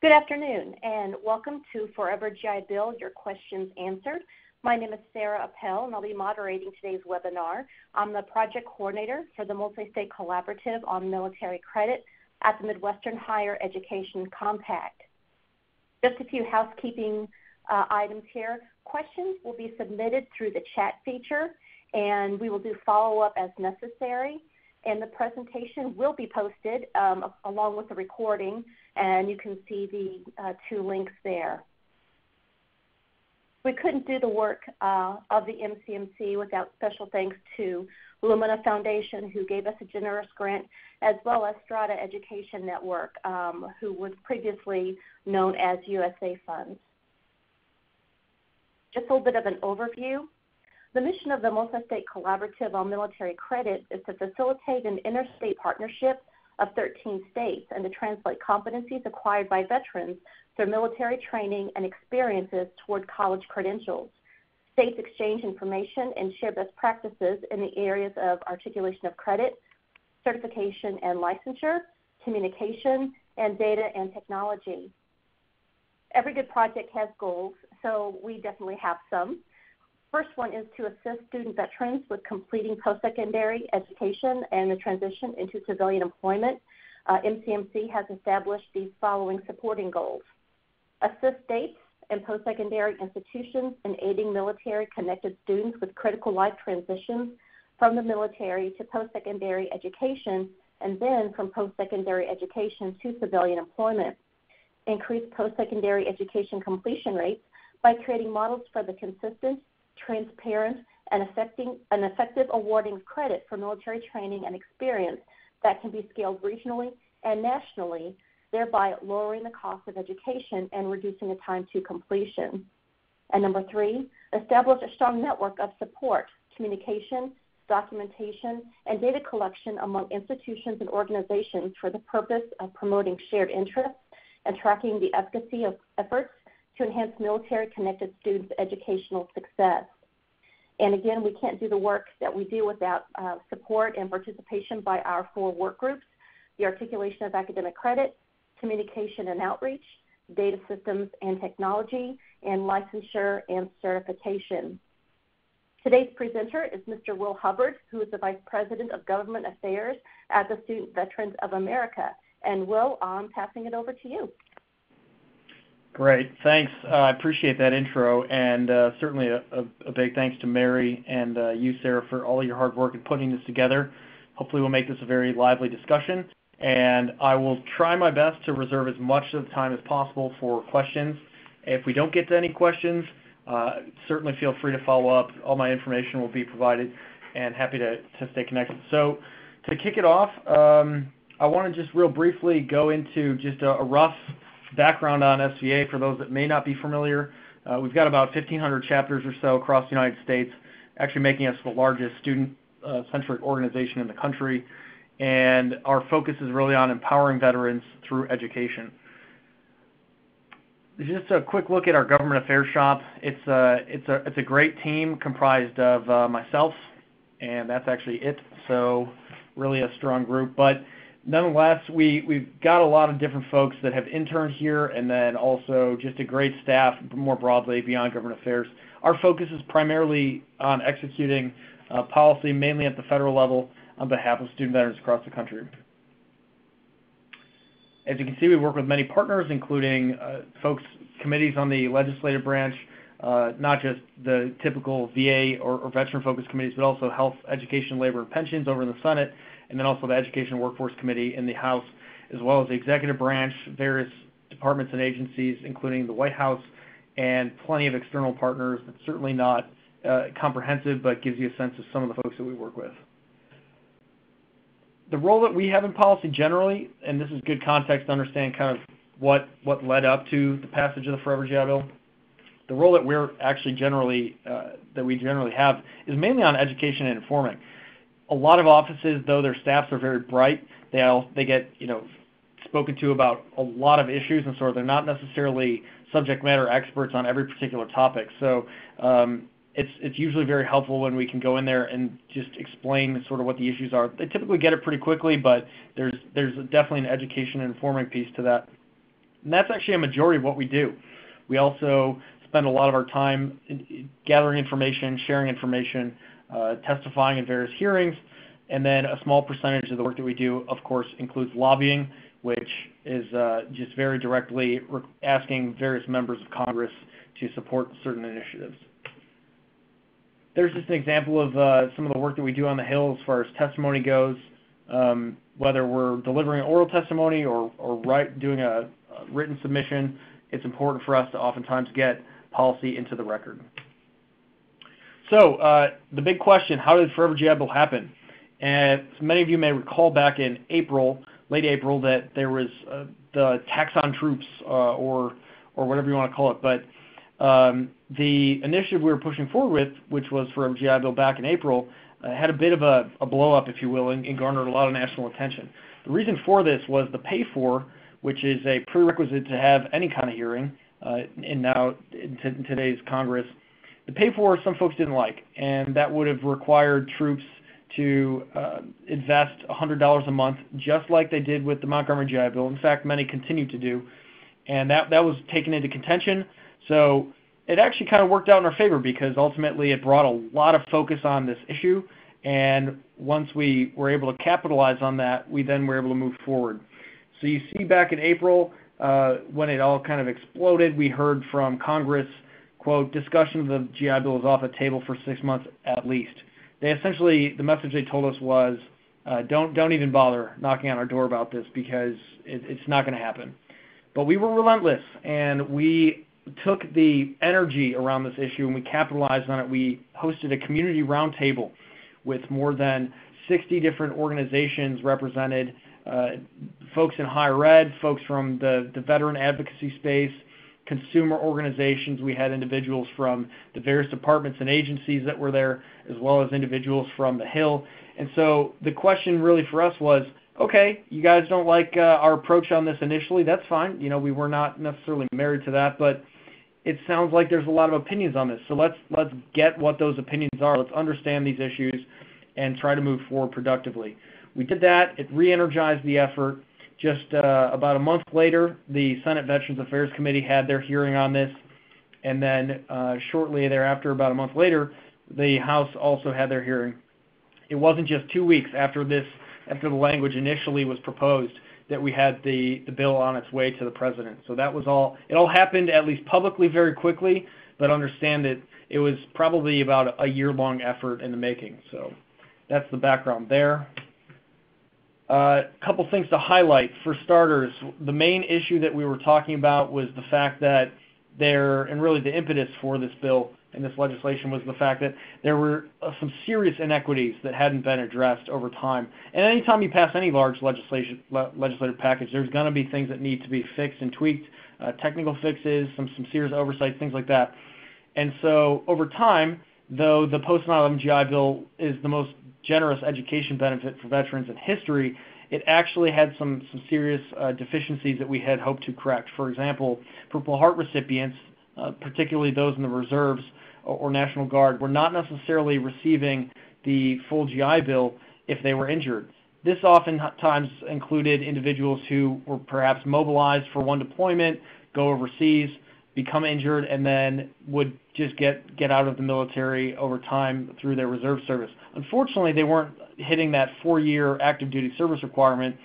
Good afternoon, and welcome to Forever GI Bill, Your Questions Answered. My name is Sarah Appel, and I'll be moderating today's webinar. I'm the project coordinator for the Multi-State Collaborative on Military Credit at the Midwestern Higher Education Compact. Just a few housekeeping items here. Questions will be submitted through the chat feature, and we will do follow-up as necessary. And the presentation will be posted along with the recording, and you can see the two links there. We couldn't do the work of the MCMC without special thanks to Lumina Foundation, who gave us a generous grant, as well as Strata Education Network, who was previously known as USA Funds. Just a little bit of an overview. The mission of the Multi-State Collaborative on Military Credit is to facilitate an interstate partnership of 13 states and to translate competencies acquired by veterans through military training and experiences toward college credentials. States exchange information and share best practices in the areas of articulation of credit, certification and licensure, communication, and data and technology. Every good project has goals, so we definitely have some. First one is to assist student veterans with completing post-secondary education and the transition into civilian employment. MCMC has established these following supporting goals. Assist states and post-secondary institutions in aiding military-connected students with critical life transitions from the military to post-secondary education and then from post-secondary education to civilian employment. Increase post-secondary education completion rates by creating models for the consistent, transparent, and effective awarding of credit for military training and experience that can be scaled regionally and nationally, thereby lowering the cost of education and reducing the time to completion. And number three, establish a strong network of support, communication, documentation, and data collection among institutions and organizations for the purpose of promoting shared interests and tracking the efficacy of efforts to enhance military-connected students' educational success. And again, we can't do the work that we do without support and participation by our 4 work groups: the articulation of academic credit, communication and outreach, data systems and technology, and licensure and certification. Today's presenter is Mr. Will Hubbard, who is the Vice President of Government Affairs at the Student Veterans of America. And Will, I'm passing it over to you. Great, thanks. I appreciate that intro, and certainly a big thanks to Mary and you, Sarah, for all of your hard work in putting this together. Hopefully we'll make this a very lively discussion, and I will try my best to reserve as much of the time as possible for questions. If we don't get to any questions, certainly feel free to follow up. All my information will be provided, and happy to stay connected. So to kick it off, I want to just real briefly go into just a rough background on SVA for those that may not be familiar. We've got about 1,500 chapters or so across the United States, actually making us the largest student-centric organization in the country. And our focus is really on empowering veterans through education. Just a quick look at our government affairs shop. It's a great team comprised of myself, and that's actually it. So really a strong group. But nonetheless, we've got a lot of different folks that have interned here, and then also just a great staff more broadly beyond government affairs. Our focus is primarily on executing policy, mainly at the federal level, on behalf of student veterans across the country. As you can see, we work with many partners, including committees on the legislative branch, not just the typical VA or veteran-focused committees, but also health, education, labor, and pensions over in the Senate, and then also the Education and Workforce Committee in the House, as well as the executive branch, various departments and agencies, including the White House, and plenty of external partners. It's certainly not comprehensive, but gives you a sense of some of the folks that we work with. The role that we have in policy generally, and this is good context to understand kind of what led up to the passage of the Forever GI Bill, the role that we're actually generally have is mainly on education and informing. A lot of offices, though their staffs are very bright, they get spoken to about a lot of issues, and so they're not necessarily subject matter experts on every particular topic. So it's usually very helpful when we can go in there and just explain sort of what the issues are. They typically get it pretty quickly, but there's definitely an education and informing piece to that. And that's actually a majority of what we do. We also spend a lot of our time gathering information, sharing information, testifying in various hearings, and then a small percentage of the work that we do, of course, includes lobbying, which is just very directly asking various members of Congress to support certain initiatives. There's just an example of some of the work that we do on the Hill as far as testimony goes, whether we're delivering oral testimony or doing a written submission. It's important for us to oftentimes get policy into the record. So the big question, how did Forever GI Bill happen? And many of you may recall back in April, late April, that there was the tax on troops or whatever you want to call it. But the initiative we were pushing forward with, which was Forever GI Bill back in April, had a bit of a blow-up, if you will, and garnered a lot of national attention. The reason for this was the pay-for, which is a prerequisite to have any kind of hearing, and now in today's Congress. The pay-for some folks didn't like, and that would have required troops to invest $100 a month, just like they did with the Montgomery GI Bill. In fact, many continue to do, and that was taken into contention. So it actually kind of worked out in our favor because ultimately it brought a lot of focus on this issue, and once we were able to capitalize on that, we then were able to move forward. So you see back in April, when it all kind of exploded, we heard from Congress, quote, discussion of the GI Bill is off the table for 6 months at least. They essentially, the message they told us was, don't even bother knocking on our door about this because it's not going to happen. But we were relentless, and we took the energy around this issue and we capitalized on it. We hosted a community roundtable with more than 60 different organizations represented, folks in higher ed, folks from the veteran advocacy space, consumer organizations. We had individuals from the various departments and agencies that were there, as well as individuals from the Hill. And so the question really for us was, okay, you guys don't like our approach on this initially, that's fine. You know, we were not necessarily married to that, but it sounds like there's a lot of opinions on this. So let's get what those opinions are. Let's understand these issues and try to move forward productively. We did that. It re-energized the effort. Just about a month later, the Senate Veterans Affairs Committee had their hearing on this, and then shortly thereafter, about a month later, the House also had their hearing. It wasn't just 2 weeks after the language initially was proposed that we had the bill on its way to the President. So that was all. It all happened, at least publicly, very quickly, but understand that it was probably about a year-long effort in the making. So that's the background there. A couple things to highlight. For starters, the main issue that we were talking about was the fact that and really the impetus for this bill and this legislation was the fact that there were some serious inequities that hadn't been addressed over time. And anytime you pass any large legislative package, there's going to be things that need to be fixed and tweaked, technical fixes, some serious oversight, things like that. And so over time, though the Post911 GI Bill is the most generous education benefit for veterans in history, it actually had some serious deficiencies that we had hoped to correct. For example, Purple Heart recipients, particularly those in the reserves or National Guard, were not necessarily receiving the full GI Bill if they were injured. This oftentimes included individuals who were perhaps mobilized for one deployment, go overseas, become injured, and then would just get out of the military over time through their reserve service. Unfortunately, they weren't hitting that 4-year active duty service requirement,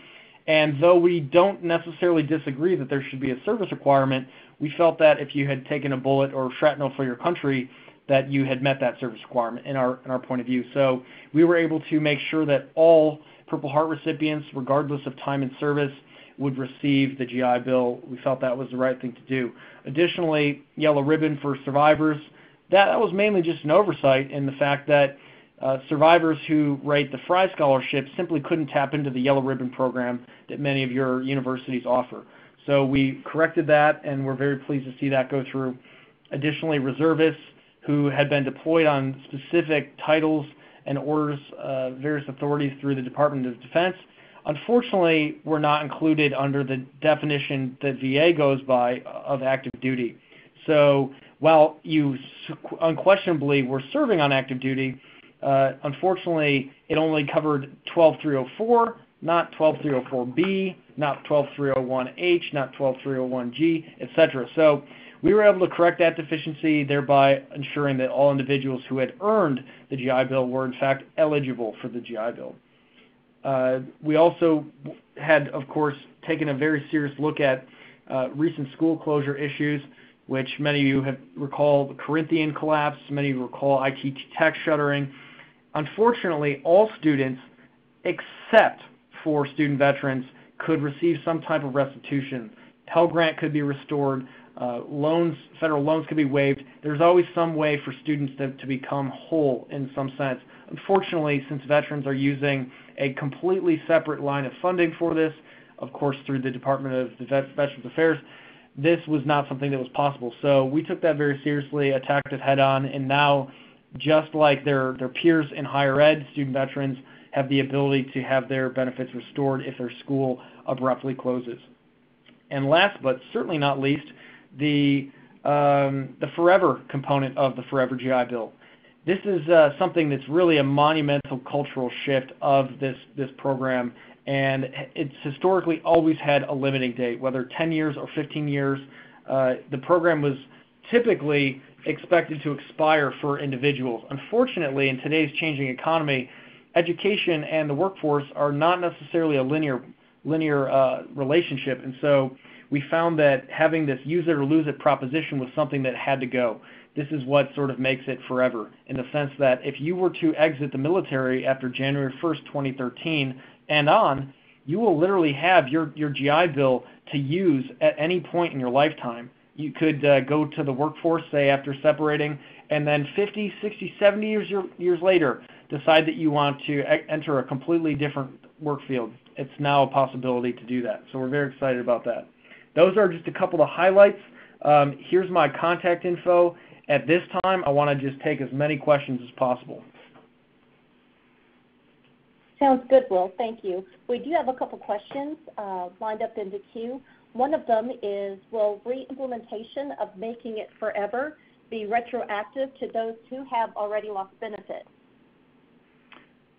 and though we don't necessarily disagree that there should be a service requirement, we felt that if you had taken a bullet or shrapnel for your country, that you had met that service requirement in our point of view. So we were able to make sure that all Purple Heart recipients, regardless of time in service, would receive the GI Bill. We felt that was the right thing to do. Additionally, Yellow Ribbon for survivors, that was mainly just an oversight in the fact that survivors who write the Fry Scholarship simply couldn't tap into the Yellow Ribbon program that many of your universities offer. So we corrected that, and we're very pleased to see that go through. Additionally, reservists who had been deployed on specific titles and orders of various authorities through the Department of Defense, unfortunately, were not included under the definition that VA goes by of active duty. So while you unquestionably were serving on active duty, unfortunately, it only covered 12304, not 12304B, not 12301H, not 12301G, etc. So we were able to correct that deficiency, thereby ensuring that all individuals who had earned the GI Bill were in fact eligible for the GI Bill. We also had, of course, taken a very serious look at recent school closure issues, which many of you have recall the Corinthian collapse, many of you recall ITT Tech shuttering. Unfortunately, all students except for student veterans could receive some type of restitution. Pell Grant could be restored, federal loans could be waived. There's always some way for students to become whole in some sense. Unfortunately, since veterans are using a completely separate line of funding for this, of course through the Department of Veterans Affairs, this was not something that was possible. So we took that very seriously, attacked it head on, and now, just like their peers in higher ed, student veterans have the ability to have their benefits restored if their school abruptly closes. And last but certainly not least, the forever component of the Forever GI Bill. This is something that's really a monumental cultural shift of this program, and it's historically always had a limiting date, whether 10 years or 15 years. The program was typically expected to expire for individuals. Unfortunately, in today's changing economy, education and the workforce are not necessarily a linear relationship, and so we found that having this use it or lose it proposition was something that had to go. This is what sort of makes it forever, in the sense that if you were to exit the military after January 1st, 2013 and on, you will literally have your GI Bill to use at any point in your lifetime. You could go to the workforce, say after separating, and then 50, 60, 70 years later decide that you want to enter a completely different work field. It's now a possibility to do that. So we're very excited about that. Those are just a couple of highlights. Here's my contact info. At this time, I want to just take as many questions as possible. Sounds good, Will. Thank you. We do have a couple questions lined up in the queue. One of them is, will re-implementation of making it forever be retroactive to those who have already lost benefit?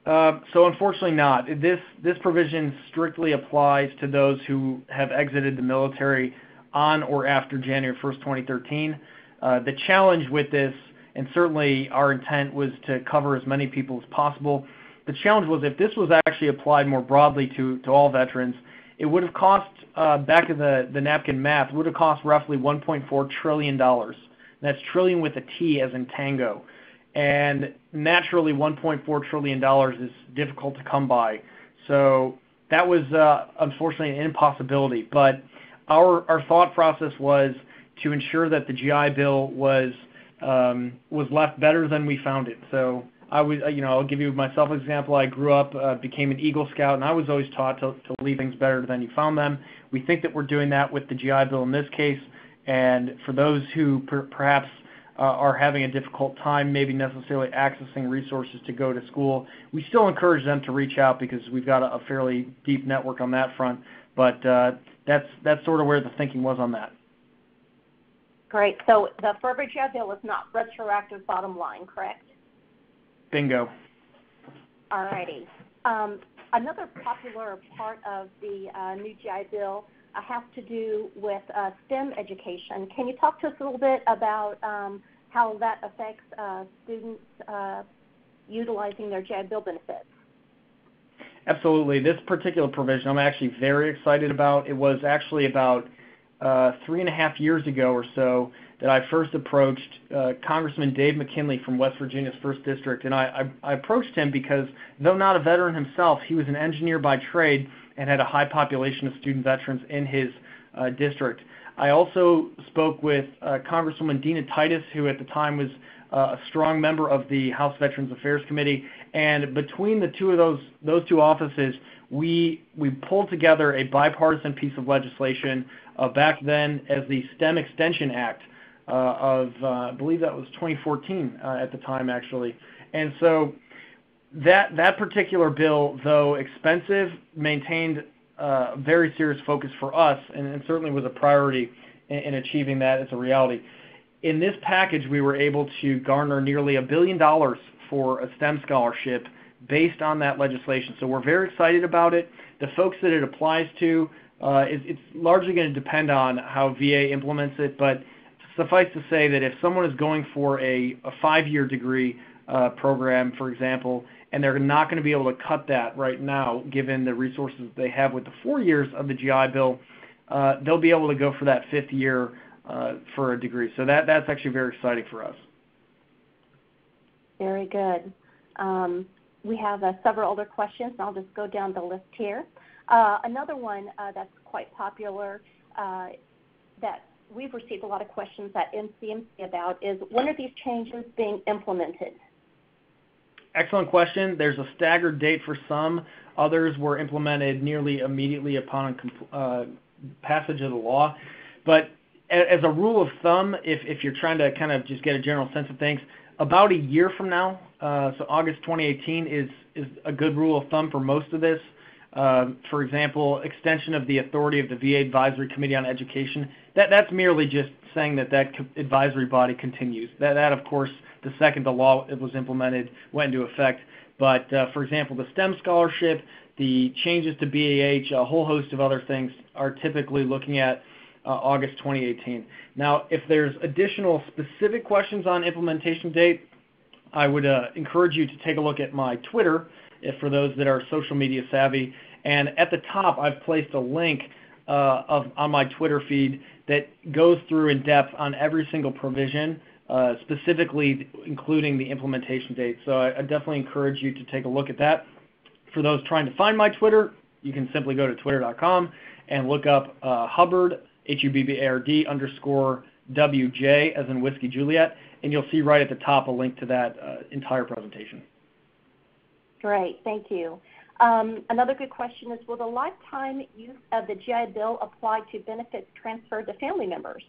So unfortunately not. This provision strictly applies to those who have exited the military on or after January 1st, 2013. The challenge with this, and certainly our intent was to cover as many people as possible, the challenge was if this was actually applied more broadly to all veterans, it would have cost, back in the napkin math, would have cost roughly $1.4 trillion. That's trillion with a T as in tango. And naturally, $1.4 trillion is difficult to come by. So that was unfortunately an impossibility. But our thought process was to ensure that the GI Bill was left better than we found it. So I was, I'll give you myself an example. I grew up, became an Eagle Scout, and I was always taught to leave things better than you found them. We think that we're doing that with the GI Bill in this case. And for those who perhaps are having a difficult time maybe necessarily accessing resources to go to school, we still encourage them to reach out because we've got a fairly deep network on that front. But that's sort of where the thinking was on that. Great. So the Forever GI Bill is not retroactive, bottom line, correct? Bingo. All righty. Another popular part of the new GI Bill has to do with STEM education. Can you talk to us a little bit about how that affects students utilizing their GI Bill benefits? Absolutely. This particular provision I'm actually very excited about. It was actually about 3.5 years ago or so that I first approached Congressman Dave McKinley from West Virginia's 1st District. And I approached him because, though not a veteran himself, he was an engineer by trade and had a high population of student veterans in his district. I also spoke with Congresswoman Dina Titus, who at the time was a strong member of the House Veterans Affairs Committee, and between the two of those two offices, we pulled together a bipartisan piece of legislation back then as the STEM Extension Act I believe that was 2014 at the time, actually. And so that particular bill, though expensive, maintained a very serious focus for us, and certainly was a priority in achieving that as a reality. In this package, we were able to garner nearly $1 billion for a STEM scholarship based on that legislation. So we're very excited about it. The folks that it applies to, it's largely going to depend on how VA implements it, but suffice to say that if someone is going for a 5-year degree program, for example, and they're not going to be able to cut that right now, given the resources they have with the 4 years of the GI Bill, they'll be able to go for that 5th year for a degree. So that's actually very exciting for us. Very good. We have several other questions, and I'll just go down the list here. Another one that's quite popular that we've received a lot of questions at NCMC about is, when are these changes being implemented? Excellent question. There's a staggered date for some. Others were implemented nearly immediately upon passage of the law. But as a rule of thumb, if you're trying to kind of just get a general sense of things, about a year from now, so August 2018 is a good rule of thumb for most of this. For example, extension of the authority of the VA Advisory Committee on Education, that's merely just saying that advisory body continues. That of course, the second the law was implemented, went into effect. But for example, the STEM scholarship, the changes to BAH, a whole host of other things are typically looking at August 2018. Now, if there's additional specific questions on implementation date, I would encourage you to take a look at my Twitter, for those that are social media savvy. And at the top, I've placed a link on my Twitter feed that goes through in depth on every single provision, specifically including the implementation date. So I definitely encourage you to take a look at that. For those trying to find my Twitter, you can simply go to twitter.com and look up Hubbard, HUBBARD _WJ, as in Whiskey Juliet, and you'll see right at the top a link to that entire presentation. Great, thank you. Another good question is, will the lifetime use of the GI Bill apply to benefits transferred to family members?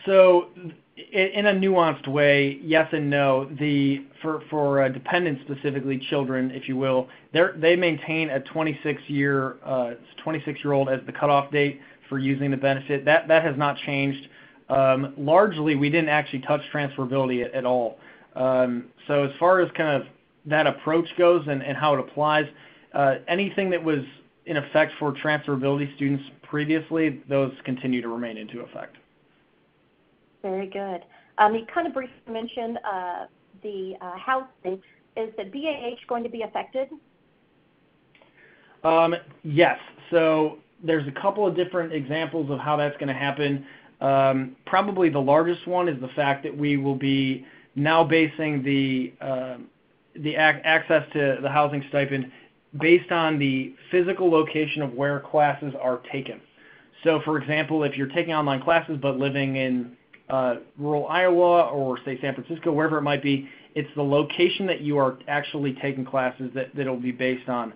So in a nuanced way, yes and no. For dependents, specifically children, if you will, they maintain a 26-year-old as the cutoff date for using the benefit. That has not changed. Largely, we didn't actually touch transferability at all. So as far as kind of that approach goes and how it applies, anything that was in effect for transferability students previously, those continue to remain into effect. Very good. You kind of briefly mentioned the housing. Is the BAH going to be affected? Yes. So there's a couple of different examples of how that's going to happen. Probably the largest one is the fact that we will be now basing the access to the housing stipend based on the physical location of where classes are taken. So, for example, if you're taking online classes but living in rural Iowa or, say, San Francisco, wherever it might be, it's the location that you are actually taking classes that it'll be based on.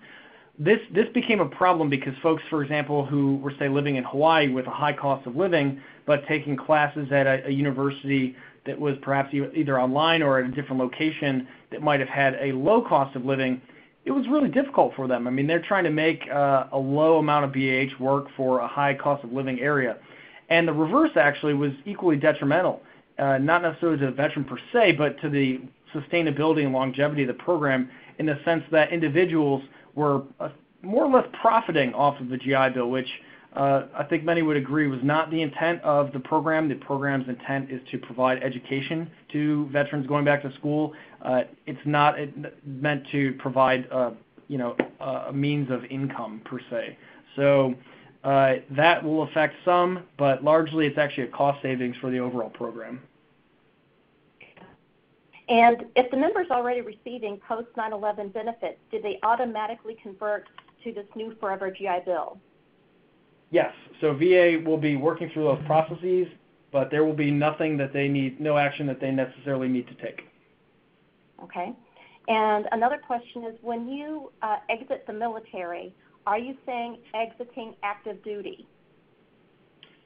This became a problem because folks, for example, who were, say, living in Hawaii with a high cost of living but taking classes at a university that was perhaps either online or at a different location that might have had a low cost of living, it was really difficult for them. I mean, they're trying to make a low amount of BAH work for a high cost of living area. And the reverse actually was equally detrimental, not necessarily to the veteran per se, but to the sustainability and longevity of the program, in the sense that individuals were more or less profiting off of the GI Bill, which I think many would agree was not the intent of the program. The program's intent is to provide education to veterans going back to school. It's not meant to provide a means of income per se. So that will affect some, but largely it's actually a cost savings for the overall program. And if the member's already receiving Post911 benefits, do they automatically convert to this new Forever GI Bill? Yes. So VA will be working through those processes, but there will be nothing that they need, no action that they necessarily need to take. Okay. And another question is, when you exit the military, are you saying exiting active duty?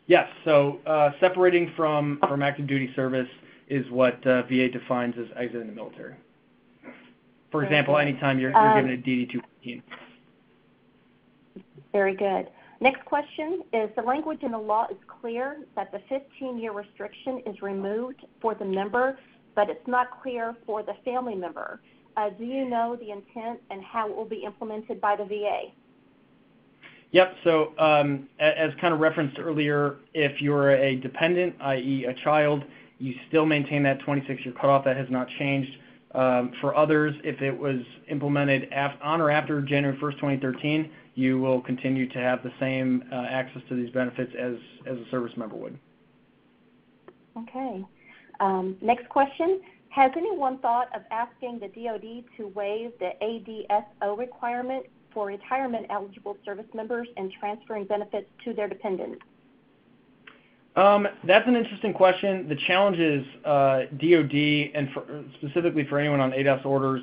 Yes. So separating from active duty service is what VA defines as exiting the military. For example, anytime you're given a DD-214. Very good. Next question is, the language in the law is clear that the 15-year restriction is removed for the member, but it's not clear for the family member. Do you know the intent and how it will be implemented by the VA? Yep. So as kind of referenced earlier, if you're a dependent, i.e. a child, you still maintain that 26-year cutoff. That has not changed. For others, if it was implemented on or after January 1st, 2013, you will continue to have the same access to these benefits as a service member would. Okay. Next question. Has anyone thought of asking the DoD to waive the ADSO requirement for retirement-eligible service members and transferring benefits to their dependents? That's an interesting question. The challenge is DoD, and specifically for anyone on ADAS orders,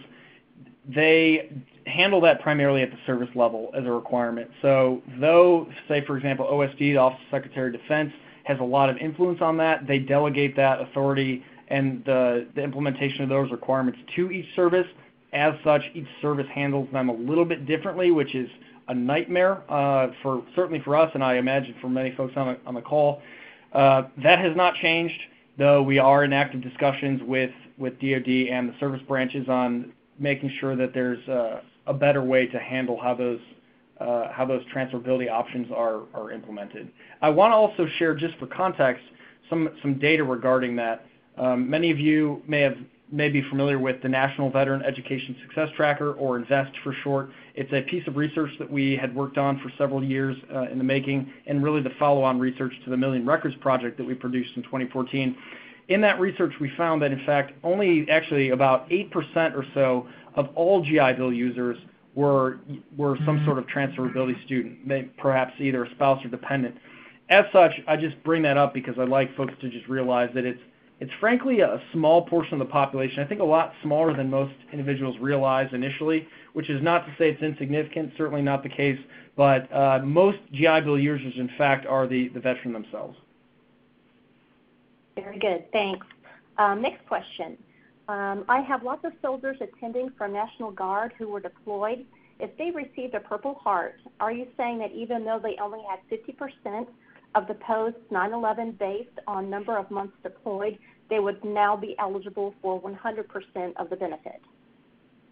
they handle that primarily at the service level as a requirement. So though, say for example, OSD, the Office of Secretary of Defense, has a lot of influence on that, they delegate that authority and the implementation of those requirements to each service. As such, each service handles them a little bit differently, which is a nightmare certainly for us, and I imagine for many folks on the call. That has not changed, though we are in active discussions with DoD and the service branches on making sure that there's a better way to handle how those transferability options are implemented. I want to also share, just for context, some data regarding that. Many of you may be familiar with the National Veteran Education Success Tracker, or INVEST for short. It's a piece of research that we had worked on for several years in the making, and really the follow-on research to the Million Records project that we produced in 2014. In that research, we found that, in fact, only actually about 8% or so of all GI Bill users were some sort of transferability student, perhaps either a spouse or dependent. As such, I just bring that up because I'd like folks to just realize that it's frankly a small portion of the population, I think a lot smaller than most individuals realize initially, which is not to say it's insignificant, certainly not the case, but most GI Bill users, in fact, are the veteran themselves. Very good, thanks. Next question. I have lots of soldiers attending from National Guard who were deployed. If they received a Purple Heart, are you saying that even though they only had 50% of the post-9/11 based on number of months deployed, they would now be eligible for 100% of the benefit?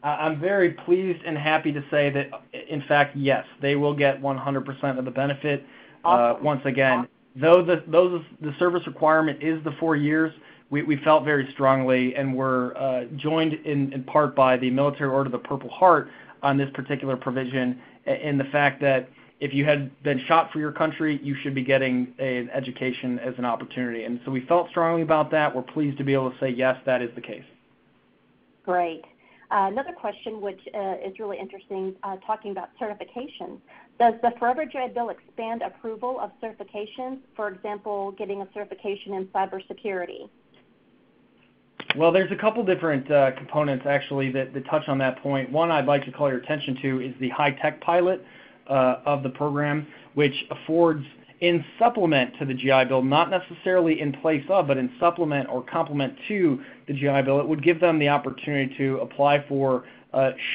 I'm very pleased and happy to say that, in fact, yes, they will get 100% of the benefit. Awesome. Once again, though the service requirement is the 4 years, we felt very strongly, and were joined in part by the Military Order of the Purple Heart on this particular provision, in the fact that if you had been shot for your country, you should be getting an education as an opportunity. And so we felt strongly about that. We're pleased to be able to say, yes, that is the case. Great. Another question, which is really interesting, talking about certifications. Does the Forever GI Bill expand approval of certifications, for example, getting a certification in cybersecurity? Well, there's a couple different components, actually, that touch on that point. One I'd like to call your attention to is the high-tech pilot of the program, which affords, in supplement to the GI Bill, not necessarily in place of, but in supplement or complement to the GI Bill, it would give them the opportunity to apply for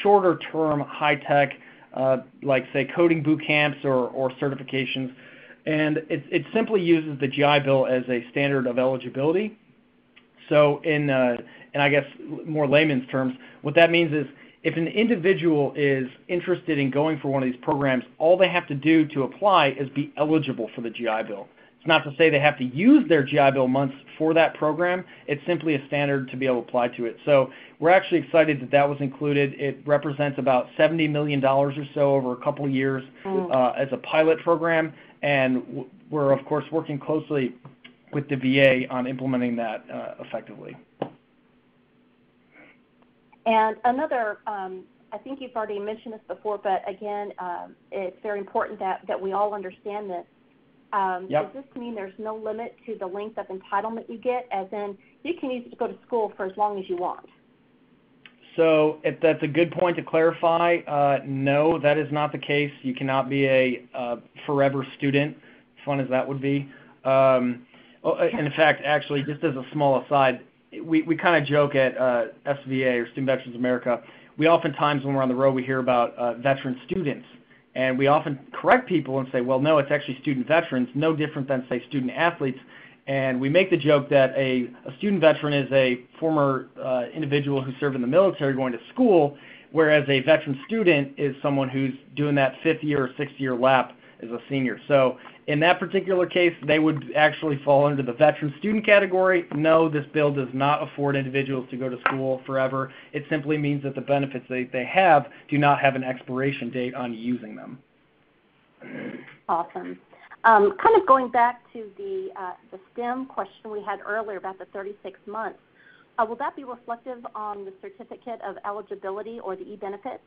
shorter-term high-tech, like, say, coding boot camps or certifications. And it simply uses the GI Bill as a standard of eligibility. So in I guess more layman's terms, what that means is if an individual is interested in going for one of these programs, all they have to do to apply is be eligible for the GI Bill. It's not to say they have to use their GI Bill months for that program. It's simply a standard to be able to apply to it. So we're actually excited that that was included. It represents about $70 million or so over a couple of years as a pilot program, and we're, of course, working closely with the VA on implementing that effectively. And another, I think you've already mentioned this before, but again, it's very important that we all understand this. Yep. Does this mean there's no limit to the length of entitlement you get, as in you can use it to go to school for as long as you want? So if that's a good point to clarify. No, that is not the case. You cannot be a forever student, fun as that would be. In fact, actually, just as a small aside, we kind of joke at SVA, or Student Veterans America, we oftentimes, when we're on the road, we hear about veteran students. And we often correct people and say, well, no, it's actually student veterans, no different than, say, student athletes. And we make the joke that a student veteran is a former individual who served in the military going to school, whereas a veteran student is someone who's doing that 5th year or 6th year lap as a senior. So in that particular case, they would actually fall under the veteran student category. No, this bill does not afford individuals to go to school forever. It simply means that the benefits they have do not have an expiration date on using them. Awesome. Kind of going back to the STEM question we had earlier about the 36 months, will that be reflective on the certificate of eligibility or the e-benefits?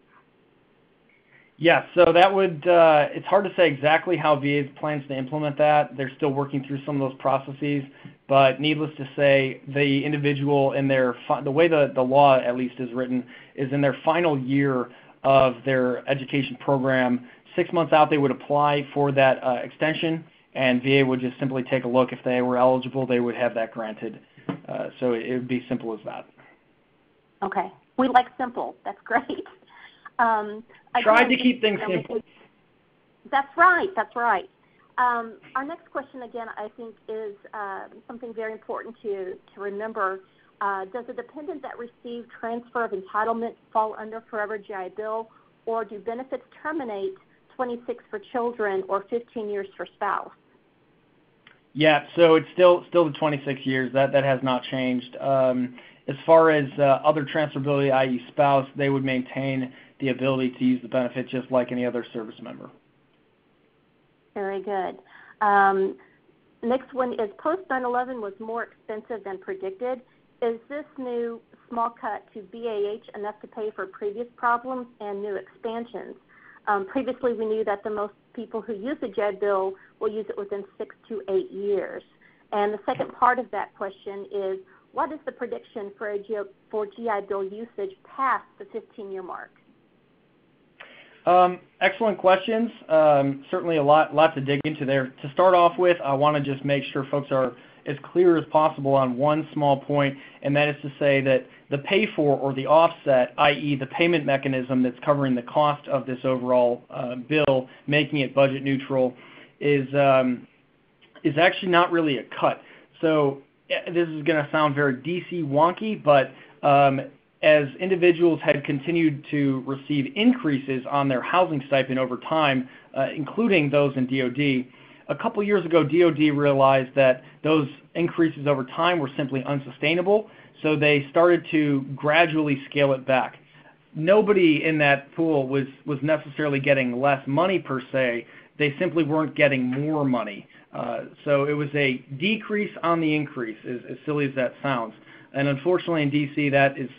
Yeah, so that would, it's hard to say exactly how VA plans to implement that. They're still working through some of those processes, but needless to say, the individual in their, the way the law at least is written, is in their final year of their education program. 6 months out, they would apply for that extension, and VA would just simply take a look. If they were eligible, they would have that granted. So it would be simple as that. Okay. We like simple. That's great. Tried to keep things simple. That's right. That's right. Our next question, again, I think is something very important to remember. Does a dependent that received transfer of entitlement fall under Forever GI Bill, or do benefits terminate 26 for children or 15 years for spouse? Yeah, so it's still the 26 years. That has not changed. As far as other transferability, i.e. spouse, they would maintain the ability to use the benefit just like any other service member. Very good. Next one is Post911 was more expensive than predicted. Is this new small cut to BAH enough to pay for previous problems and new expansions? Previously, we knew that the most people who use the GI Bill will use it within 6 to 8 years. And the second part of that question is, what is the prediction for GI Bill usage past the 15-year mark? Excellent questions. Certainly a lot to dig into there. To start off with, I want to just make sure folks are as clear as possible on one small point, and that is to say that the pay for or the offset, i.e. the payment mechanism that's covering the cost of this overall bill, making it budget neutral, is actually not really a cut. So this is going to sound very DC wonky, but as individuals had continued to receive increases on their housing stipend over time, including those in DOD, a couple years ago, DOD realized that those increases over time were simply unsustainable, so they started to gradually scale it back. Nobody in that pool was necessarily getting less money per se. They simply weren't getting more money. So it was a decrease on the increase, as silly as that sounds. And unfortunately in DC that is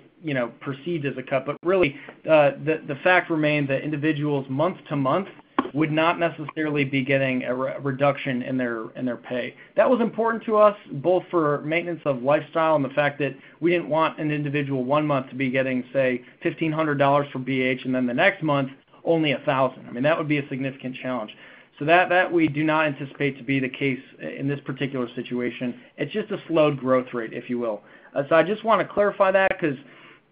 perceived as a cut, but really the fact remains that individuals month to month would not necessarily be getting a reduction in their pay. That was important to us, both for maintenance of lifestyle and the fact that we didn't want an individual one month to be getting, say, $1,500 for BH, and then the next month only $1,000. I mean, that would be a significant challenge. So that we do not anticipate to be the case in this particular situation. It's just a slowed growth rate, if you will. So I just want to clarify that because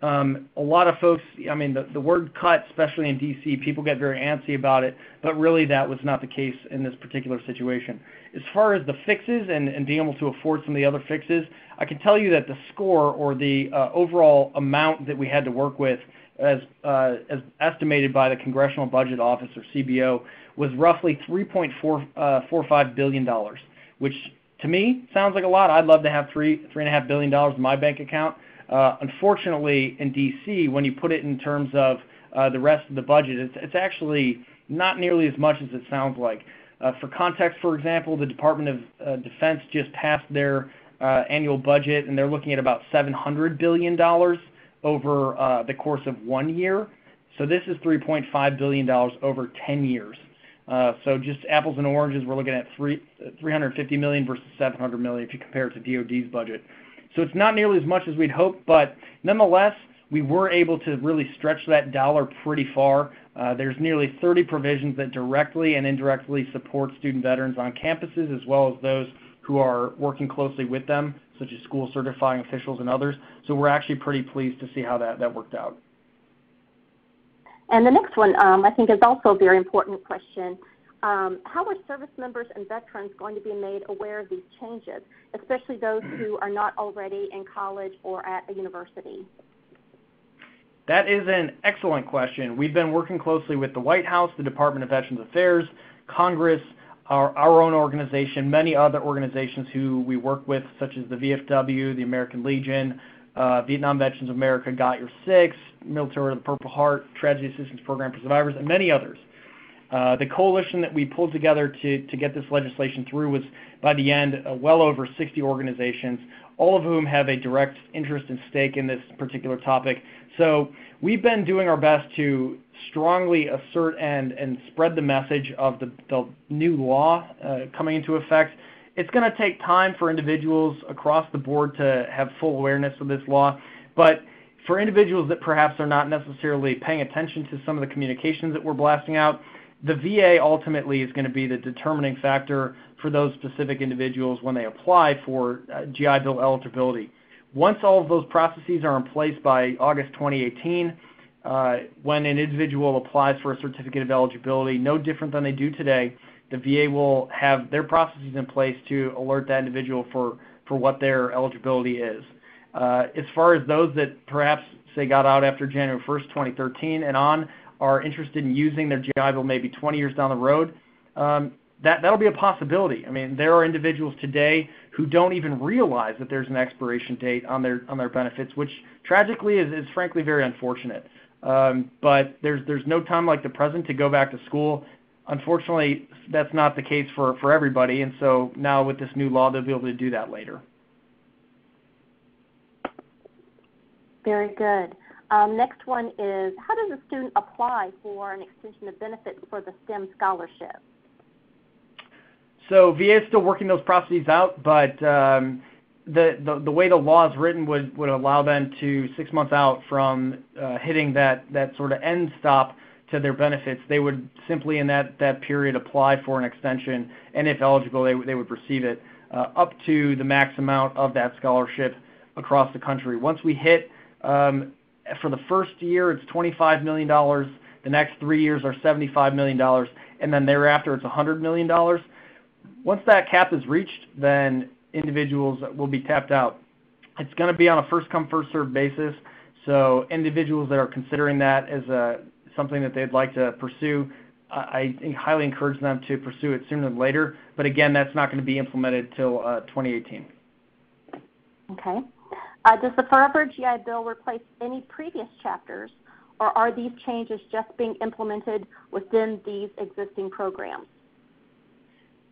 a lot of folks, I mean, the word cut, especially in DC, people get very antsy about it, but really that was not the case in this particular situation. As far as the fixes and being able to afford some of the other fixes, I can tell you that the score or the overall amount that we had to work with as estimated by the Congressional Budget Office, or CBO, was roughly $3.45 billion, which to me sounds like a lot. I'd love to have $3.5 billion in my bank account. Unfortunately, in D.C., when you put it in terms of the rest of the budget, it's actually not nearly as much as it sounds like. For context, for example, the Department of Defense just passed their annual budget, and they're looking at about $700 billion over the course of 1 year. So this is $3.5 billion over 10 years. So just apples and oranges, we're looking at $350 million versus $700 million if you compare it to DOD's budget. So it's not nearly as much as we'd hoped, but nonetheless, we were able to really stretch that dollar pretty far. There's nearly 30 provisions that directly and indirectly support student veterans on campuses, as well as those who are working closely with them, such as school certifying officials and others. So we're actually pretty pleased to see how that worked out. And the next one, I think, is also a very important question. How are service members and veterans going to be made aware of these changes, especially those who are not already in college or at a university? That is an excellent question. We've been working closely with the White House, the Department of Veterans Affairs, Congress, our own organization, many other organizations who we work with, such as the VFW, the American Legion, Vietnam Veterans of America, Got Your Six, Military of the Purple Heart, Tragedy Assistance Program for Survivors, and many others. The coalition that we pulled together to get this legislation through was, by the end, well over 60 organizations, all of whom have a direct interest and stake in this particular topic. So we've been doing our best to strongly assert and spread the message of the new law coming into effect. It's going to take time for individuals across the board to have full awareness of this law, but for individuals that perhaps are not necessarily paying attention to some of the communications that we're blasting out, the VA ultimately is going to be the determining factor for those specific individuals when they apply for GI Bill eligibility. Once all of those processes are in place by August 2018, when an individual applies for a certificate of eligibility, no different than they do today, the VA will have their processes in place to alert that individual for what their eligibility is. As far as those that perhaps, say, got out after January 1st, 2013 and on, are interested in using their GI Bill maybe 20 years down the road, that'll be a possibility. I mean, there are individuals today who don't even realize that there's an expiration date on their benefits, which tragically is frankly very unfortunate. But there's no time like the present to go back to school. Unfortunately, that's not the case for everybody, and so now with this new law, they'll be able to do that later. Very good. Next one is, how does a student apply for an extension of benefits for the STEM scholarship? So VA is still working those processes out, but the way the law is written would allow them to 6 months out from hitting that sort of end stop to their benefits. They would simply in that period apply for an extension, and if eligible, they would receive it up to the max amount of that scholarship across the country. Once we hit, for the first year, it's $25 million. The next 3 years are $75 million, and then thereafter it's $100 million. Once that cap is reached, then individuals will be tapped out. It's going to be on a first-come, first-served basis, so individuals that are considering that as something that they'd like to pursue, I highly encourage them to pursue it sooner than later, but again, that's not going to be implemented till 2018. Okay. Does the Forever GI Bill replace any previous chapters, or are these changes just being implemented within these existing programs?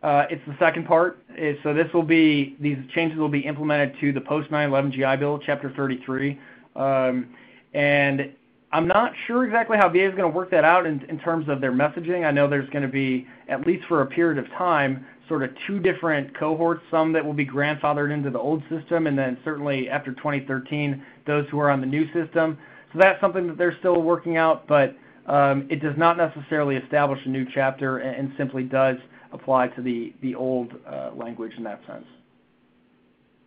It's the second part. So these changes will be implemented to the Post911 GI Bill, Chapter 33. And I'm not sure exactly how VA is going to work that out in terms of their messaging. I know there's going to be, at least for a period of time, sort of two different cohorts, some that will be grandfathered into the old system, and then certainly after 2013, those who are on the new system. So that's something that they're still working out, but it does not necessarily establish a new chapter and simply does apply to the old language in that sense.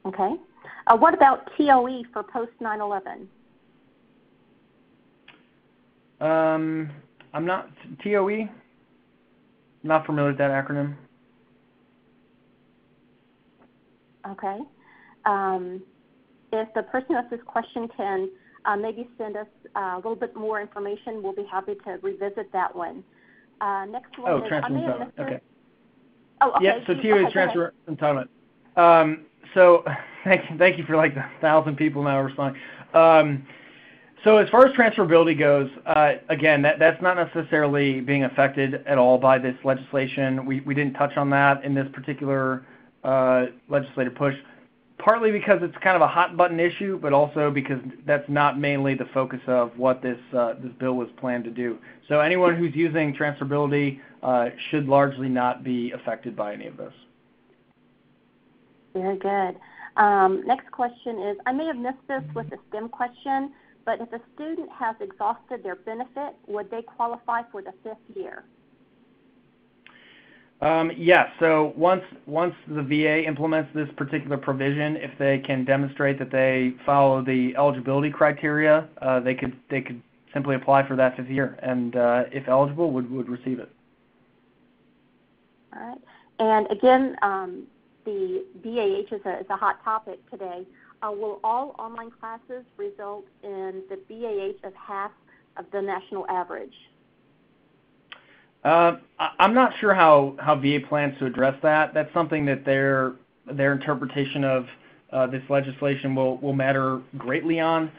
Okay. What about TOE for Post911? I'm not, TOE? Not familiar with that acronym. Okay. If the person who asked this question can maybe send us a little bit more information, we'll be happy to revisit that one. Next one is, transfer entitlement. Okay. Oh, okay. Yeah, so TOE is transfer entitlement. So thank you for like the 1,000 people now responding. So as far as transferability goes, again, that's not necessarily being affected at all by this legislation. We didn't touch on that in this particular legislative push, partly because it's kind of a hot button issue, but also because that's not mainly the focus of what this bill was planned to do. So anyone who's using transferability should largely not be affected by any of this. Very good. Next question is, I may have missed this with the STEM question, but if a student has exhausted their benefit, would they qualify for the 5th year? Yes. So once the VA implements this particular provision, if they can demonstrate that they follow the eligibility criteria, they could simply apply for that 5th year, and if eligible, would receive it. All right. And again, the BAH is a hot topic today. Will all online classes result in the BAH of half of the national average? I'm not sure how VA plans to address that. That's something that their interpretation of this legislation will matter greatly on.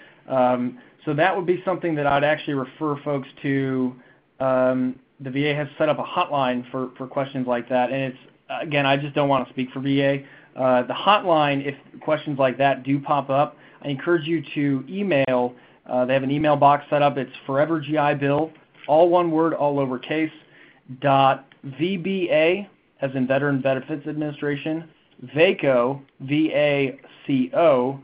So that would be something that I'd actually refer folks to. The VA has set up a hotline for questions like that, and it's, again, I just don't want to speak for VA. The hotline, if questions like that do pop up, I encourage you to email. They have an email box set up. It's Forever GI Bill, all one word, all lowercase, .VBA, as in Veteran Benefits Administration, VACO, V-A-C-O,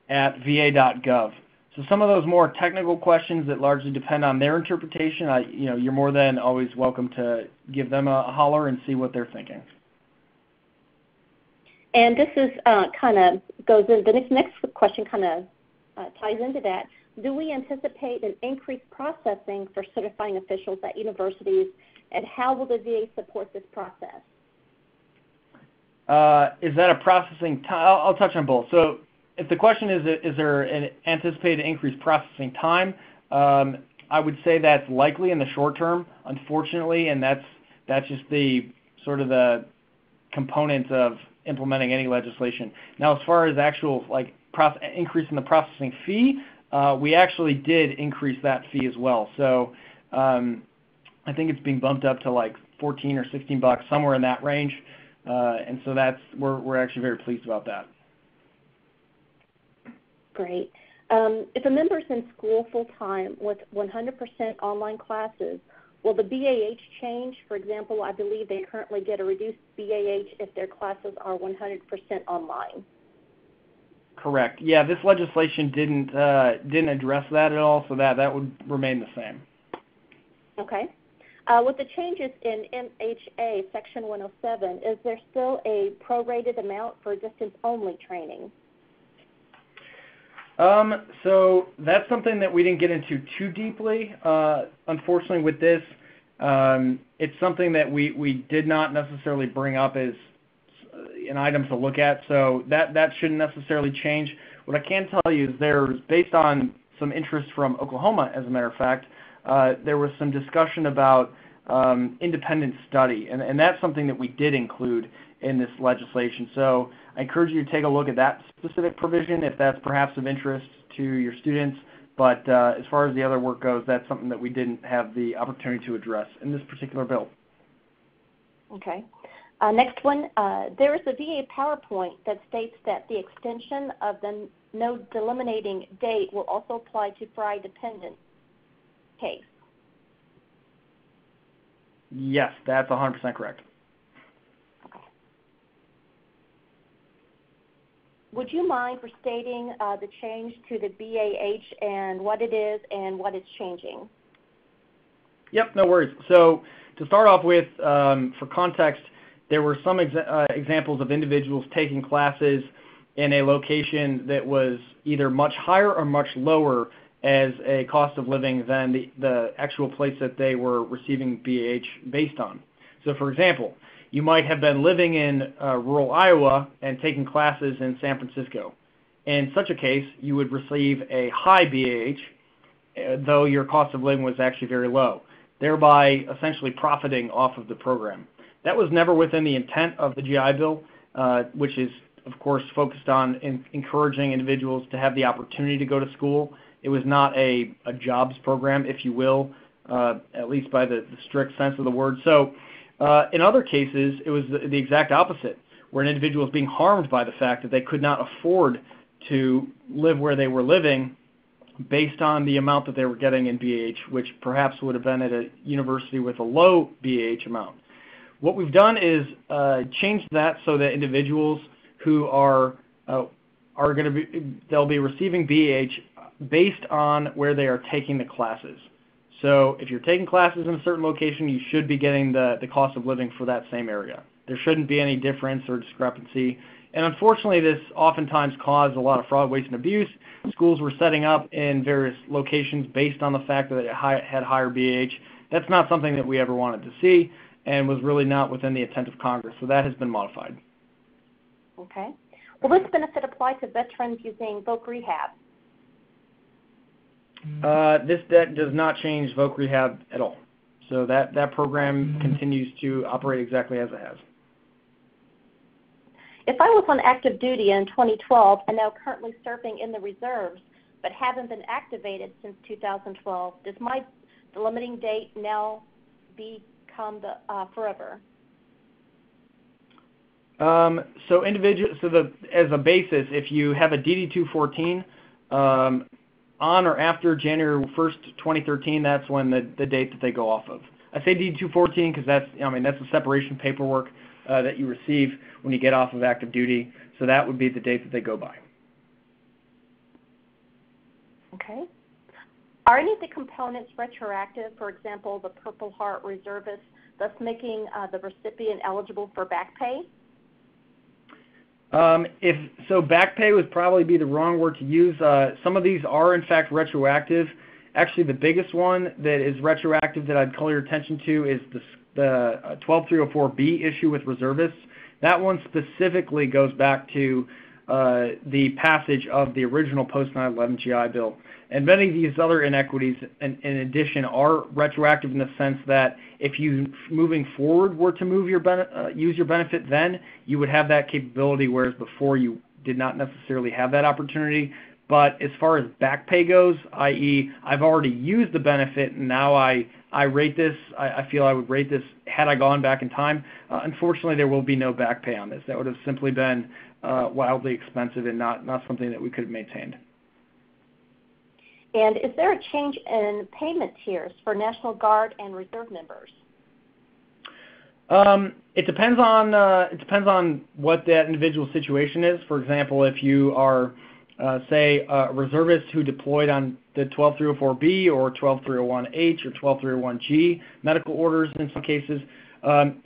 at va.gov. So some of those more technical questions that largely depend on their interpretation, you're more than always welcome to give them a holler and see what they're thinking. And this is kind of goes in, the next question kind of ties into that. Do we anticipate an increased processing for certifying officials at universities, and how will the VA support this process? Is that a processing time? I'll touch on both. So if the question is there an anticipated increased processing time, I would say that's likely in the short term, unfortunately, and that's just the sort of the component of implementing any legislation. Now, as far as actual increase in the processing fee, we actually did increase that fee as well. So I think it's being bumped up to like $14 or $16, somewhere in that range, and so we're actually very pleased about that. Great. If a member is in school full-time with 100% online classes, will the BAH change? For example, I believe they currently get a reduced BAH if their classes are 100% online. Correct. Yeah, this legislation didn't address that at all, so that would remain the same. Okay. With the changes in MHA Section 107, is there still a prorated amount for distance-only training? So that's something that we didn't get into too deeply. Unfortunately, with this, it's something that we did not necessarily bring up as an item to look at, so that shouldn't necessarily change. What I can tell you is there's, based on some interest from Oklahoma, as a matter of fact, there was some discussion about independent study, and that's something that we did include in this legislation. So I encourage you to take a look at that specific provision if that's perhaps of interest to your students. But as far as the other work goes, that's something that we didn't have the opportunity to address in this particular bill. Okay. Next one, there is a VA PowerPoint that states that the extension of the no delimiting date will also apply to FRI dependent case. Yes, that's 100% correct. Okay. Would you mind restating the change to the BAH and what it is and what it's changing? Yep, no worries. So to start off with, for context, there were some examples of individuals taking classes in a location that was either much higher or much lower as a cost of living than the actual place that they were receiving BAH based on. So for example, you might have been living in rural Iowa and taking classes in San Francisco. In such a case, you would receive a high BAH, though your cost of living was actually very low, thereby essentially profiting off of the program. That was never within the intent of the GI Bill, which is, of course, focused on encouraging individuals to have the opportunity to go to school. It was not a jobs program, if you will, at least by the strict sense of the word. So in other cases, it was the exact opposite, where an individual was being harmed by the fact that they could not afford to live where they were living based on the amount that they were getting in BAH, which perhaps would have been at a university with a low BAH amount. What we've done is changed that so that individuals who are going to they'll be receiving BAH based on where they are taking the classes. So if you're taking classes in a certain location, you should be getting the cost of living for that same area. There shouldn't be any difference or discrepancy. And unfortunately, this oftentimes caused a lot of fraud, waste, and abuse. Schools were setting up in various locations based on the fact that it had higher BAH. That's not something that we ever wanted to see. and was really not within the intent of Congress. So that has been modified. Okay. Will this benefit apply to veterans using Voc Rehab? This does not change Voc Rehab at all. So that program continues to operate exactly as it has. If I was on active duty in 2012 and now currently serving in the reserves but haven't been activated since 2012, does my limiting date now become the forever? As a basis, if you have a DD-214 on or after January 1st, 2013, that's when the date that they go off of. I say DD-214 because that's the separation paperwork that you receive when you get off of active duty. So that would be the date that they go by. Okay. Are any of the components retroactive, for example, the Purple Heart reservist, thus making the recipient eligible for back pay? Back pay would probably be the wrong word to use. Some of these are, in fact, retroactive. Actually, the biggest one that is retroactive that I'd call your attention to is the 12304B issue with reservists. That one specifically goes back to the passage of the original Post911 GI Bill. And many of these other inequities, in addition, are retroactive in the sense that if you, moving forward, were to use your benefit then, you would have that capability, whereas before you did not necessarily have that opportunity. But as far as back pay goes, i.e., I've already used the benefit and now I rate this, I feel I would rate this had I gone back in time, unfortunately there will be no back pay on this. That would have simply been wildly expensive and not something that we could have maintained. And is there a change in payment tiers for National Guard and Reserve members? It depends on what that individual situation is. For example, if you are, say, a reservist who deployed on the 12304B or 12301H or 12301G medical orders in some cases,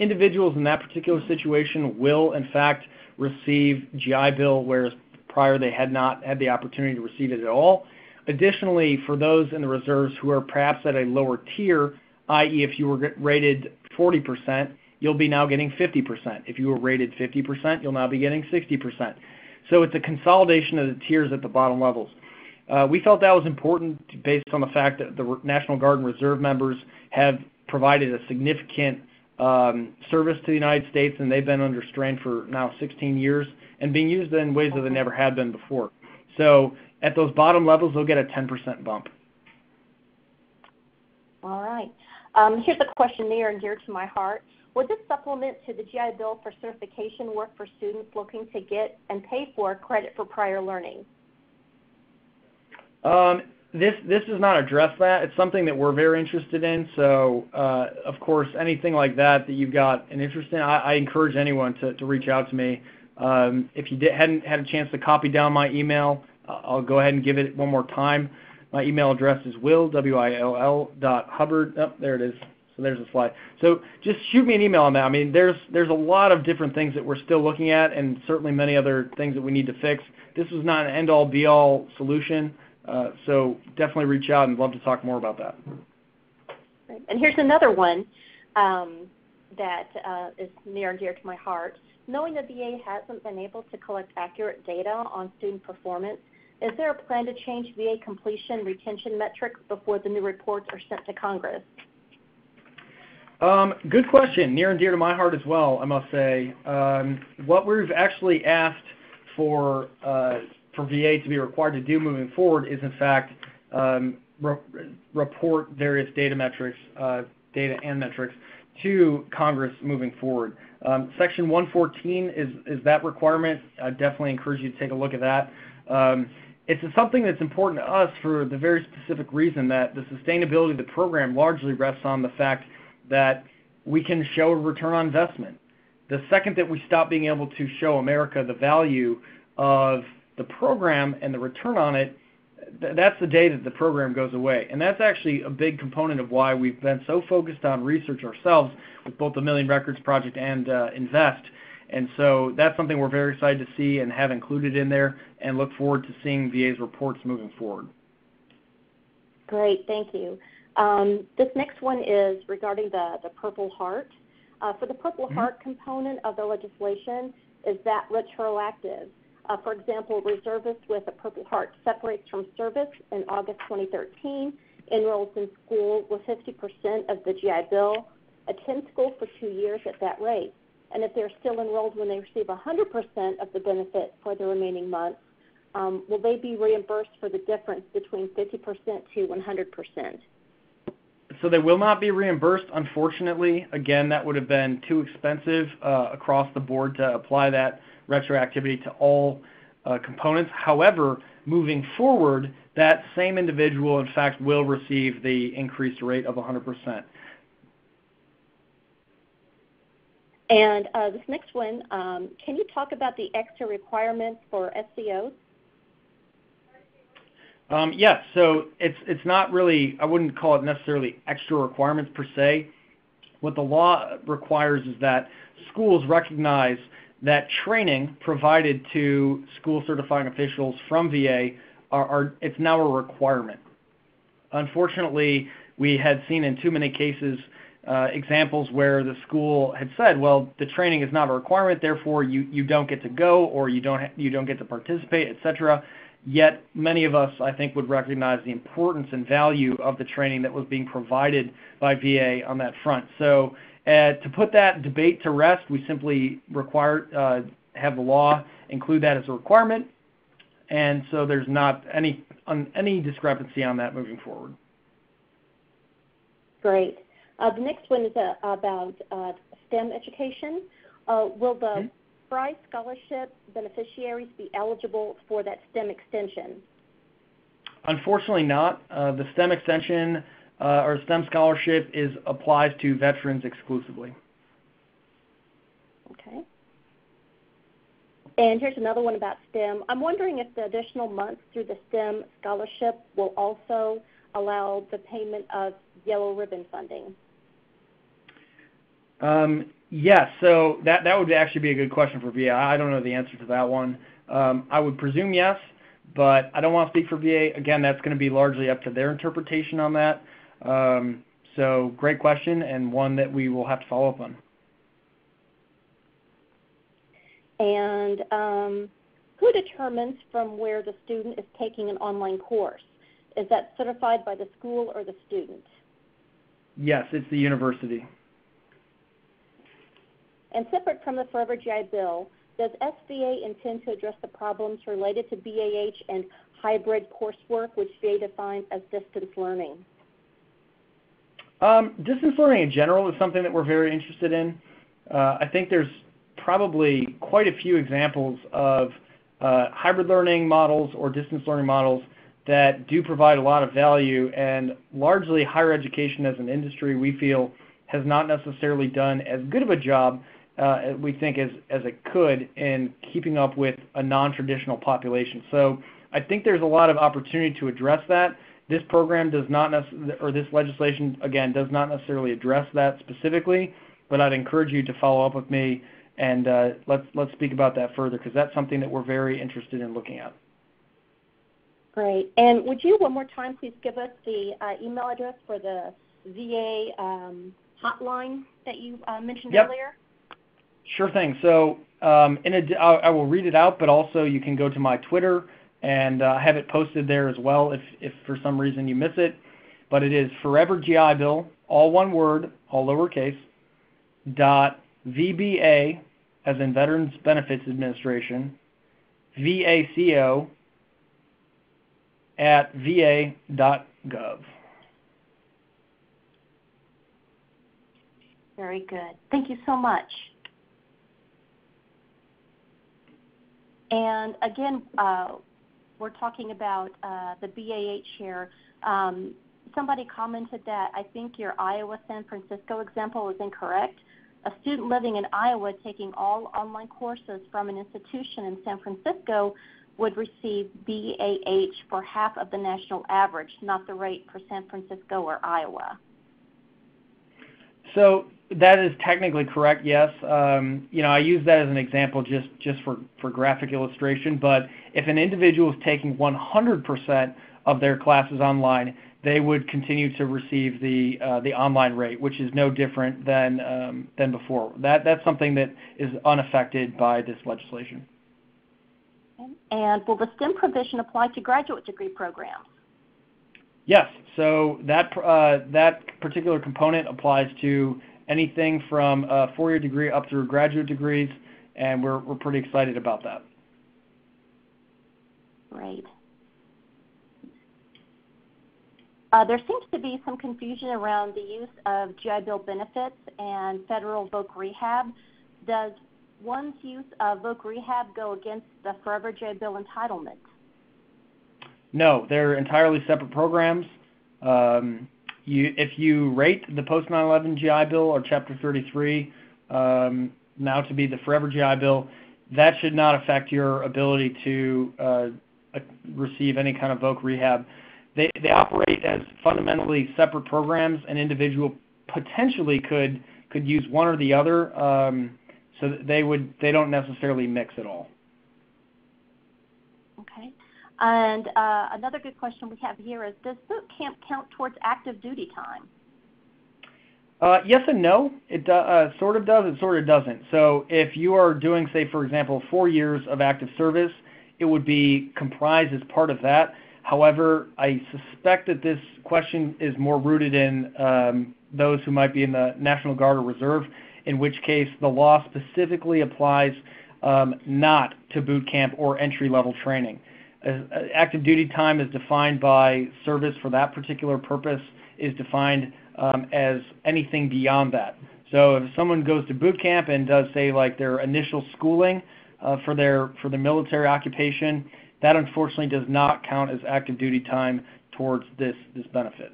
individuals in that particular situation will, in fact, receive GI Bill, whereas prior they had not had the opportunity to receive it at all. Additionally, for those in the reserves who are perhaps at a lower tier, i.e. if you were rated 40%, you'll be now getting 50%. If you were rated 50%, you'll now be getting 60%. So it's a consolidation of the tiers at the bottom levels. We felt that was important based on the fact that the National Guard and Reserve members have provided a significant service to the United States, and they've been under strain for now 16 years and being used in ways that they never had been before. So at those bottom levels, they'll get a 10% bump. All right. Here's a question near and dear to my heart. Would this supplement to the GI Bill for certification work for students looking to get and pay for credit for prior learning? This does not address that. It's something that we're very interested in. So, of course, anything like that you've got an interest in, I encourage anyone to reach out to me. If you hadn't had a chance to copy down my email, I'll go ahead and give it one more time. My email address is will.hubbard. Oh, there it is. So there's a slide. So just shoot me an email on that. I mean, there's a lot of different things that we're still looking at, and certainly many other things that we need to fix. This was not an end-all, be-all solution. So definitely reach out and love to talk more about that. And here's another one that is near and dear to my heart. Knowing the VA hasn't been able to collect accurate data on student performance, is there a plan to change VA completion retention metrics before the new reports are sent to Congress? Good question. Near and dear to my heart as well, I must say. What we've actually asked for VA to be required to do moving forward is, in fact, report various data and metrics to Congress moving forward. Section 114 is that requirement. I definitely encourage you to take a look at that. It's something that's important to us for the very specific reason that the sustainability of the program largely rests on the fact that we can show a return on investment. The second that we stop being able to show America the value of the program and the return on it, that's the day that the program goes away. And that's actually a big component of why we've been so focused on research ourselves with both the Million Records Project and Invest. And so that's something we're very excited to see and have included in there and look forward to seeing VA's reports moving forward. Great, thank you. This next one is regarding the Purple Heart. For the Purple Heart component of the legislation, is that retroactive? For example, reservist with a Purple Heart separates from service in August 2013, enrolls in school with 50% of the GI Bill, attends school for 2 years at that rate. And if they're still enrolled when they receive 100% of the benefit for the remaining months, will they be reimbursed for the difference between 50% to 100%? So they will not be reimbursed, unfortunately. Again, that would have been too expensive across the board to apply that retroactivity to all components. However, moving forward, that same individual, in fact, will receive the increased rate of 100%. And this next one, can you talk about the extra requirements for SEOs? Yes, so it's not really, I wouldn't call it necessarily extra requirements per se. What the law requires is that schools recognize that training provided to school certifying officials from VA it's now a requirement. Unfortunately, we had seen in too many cases examples where the school had said, well, the training is not a requirement, therefore you don't get to go, or you don't get to participate, etc. Yet many of us, I think, would recognize the importance and value of the training that was being provided by VA on that front. So to put that debate to rest, we simply have the law include that as a requirement, and so there's not any discrepancy on that moving forward. Great. The next one is about STEM education. Will the Prize Scholarship beneficiaries be eligible for that STEM extension? Unfortunately not. The STEM extension or STEM scholarship applies to veterans exclusively. Okay. And here's another one about STEM. I'm wondering if the additional months through the STEM scholarship will also allow the payment of yellow ribbon funding. Yes, so that would actually be a good question for VA. I don't know the answer to that one. I would presume yes, but I don't want to speak for VA. Again, that's going to be largely up to their interpretation on that. So great question, and one that we will have to follow up on. And who determines from where the student is taking an online course? Is that certified by the school or the student? Yes, it's the university. And separate from the Forever GI Bill, does SVA intend to address the problems related to BAH and hybrid coursework, which VA defines as distance learning? Distance learning in general is something that we're very interested in. I think there's probably quite a few examples of hybrid learning models or distance learning models that do provide a lot of value, and largely higher education as an industry, we feel, has not necessarily done as good of a job we think as it could in keeping up with a non-traditional population. So I think there's a lot of opportunity to address that. This program does not or this legislation, again, does not necessarily address that specifically, but I'd encourage you to follow up with me and let's speak about that further, because that's something that we're very interested in looking at. Great. And would you one more time please give us the email address for the VA hotline that you mentioned earlier? Sure thing. So I will read it out, but also you can go to my Twitter and have it posted there as well if for some reason you miss it. But it is Forever GI Bill, all one word, all lowercase, .VBA, as in Veterans Benefits Administration, VACO, @va.gov. Very good. Thank you so much. And again, we're talking about the BAH here. Somebody commented that I think your Iowa-San Francisco example is incorrect. A student living in Iowa taking all online courses from an institution in San Francisco would receive BAH for half of the national average, not the rate for San Francisco or Iowa. So that is technically correct, yes. I use that as an example just for graphic illustration, but if an individual is taking 100% of their classes online, they would continue to receive the online rate, which is no different than before. That's something that is unaffected by this legislation. And will the STEM provision apply to graduate degree programs? Yes. So that particular component applies to anything from a four-year degree up through graduate degrees, and we're pretty excited about that. Great. There seems to be some confusion around the use of GI Bill benefits and federal voc rehab. Does one's use of voc rehab go against the Forever GI Bill entitlement? No, they're entirely separate programs. If you rate the Post911 GI Bill or Chapter 33 now to be the Forever GI Bill, that should not affect your ability to receive any kind of voc rehab. They operate as fundamentally separate programs. An individual potentially could use one or the other, so they don't necessarily mix at all. Okay. And another good question we have here is, does boot camp count towards active duty time? Yes and no. It sort of does, it sort of doesn't. So if you are doing, say, for example, 4 years of active service, it would be comprised as part of that. However, I suspect that this question is more rooted in those who might be in the National Guard or Reserve, in which case the law specifically applies not to boot camp or entry-level training. Active duty time is defined by service for that particular purpose, is defined as anything beyond that. So if someone goes to boot camp and does, say, like their initial schooling for their military occupation, that unfortunately does not count as active duty time towards this benefit.